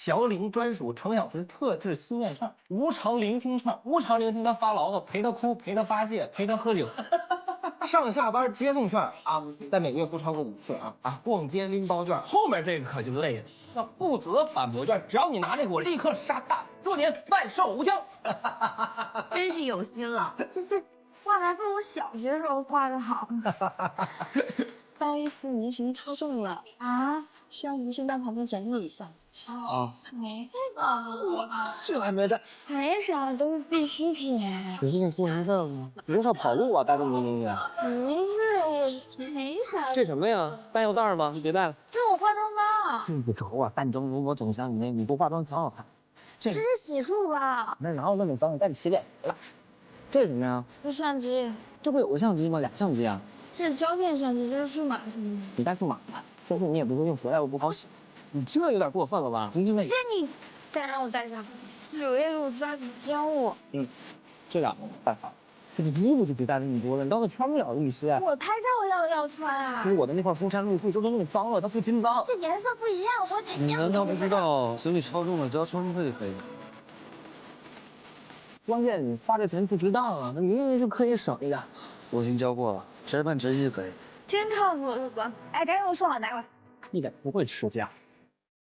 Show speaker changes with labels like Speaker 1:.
Speaker 1: 小玲专属程小时特制心愿串，无偿聆听串，无偿聆听他发牢骚，陪他哭，陪他发泄，陪他喝酒。上下班接送券啊，但每个月不超过5次啊！逛街拎包券，后面这个可就累了。那不择反驳券，只要你拿这个，我立刻杀大，祝您万寿无疆。
Speaker 2: 真是有心了，这画的还不如我小学时候画的好。
Speaker 3: 不好意思，你的行李超重了
Speaker 2: 啊，
Speaker 3: 需要医生到旁边整理一下。
Speaker 1: 啊，
Speaker 2: 没吧？
Speaker 1: 这还没带，
Speaker 2: 没啥，都是必需品。
Speaker 1: 你是出颜色了吗？人少跑路啊，带这么多东西。
Speaker 2: 没事，我没啥。
Speaker 1: 这什么呀？弹药袋吗？就别带了。
Speaker 2: 这是我化妆包。
Speaker 1: 不愁啊，淡妆如果总像你不化妆挺好看。
Speaker 2: 这是洗漱吧？
Speaker 1: 那哪有那么脏？你带你洗脸来了。这是什么呀？
Speaker 2: 这相机。
Speaker 1: 这不有个相机吗？俩相机啊。
Speaker 2: 是胶片相机，这是数码相机。
Speaker 1: 你带数码的，说是你也不会用，回来又不好洗，你这有点过分了吧？同学们，
Speaker 2: 这你再让我带上，柳叶给我抓紧教我。
Speaker 1: 这俩办法，这衣服就别带那么多了，你到时候穿不了律师。
Speaker 2: 我拍照要穿啊。
Speaker 1: 其实我的那块风衫入裤都弄脏了，它付金脏。
Speaker 2: 这颜色不一样，我得。
Speaker 4: 你难道不知道行李超重了交车费可以？
Speaker 1: 关键你花这钱不值当啊，那明明就可以省一点。
Speaker 4: 我已经交过了，直办直寄可以。
Speaker 2: 真靠谱，陆哥！哎，赶紧给我说好拿过来。
Speaker 1: 一点不会持家。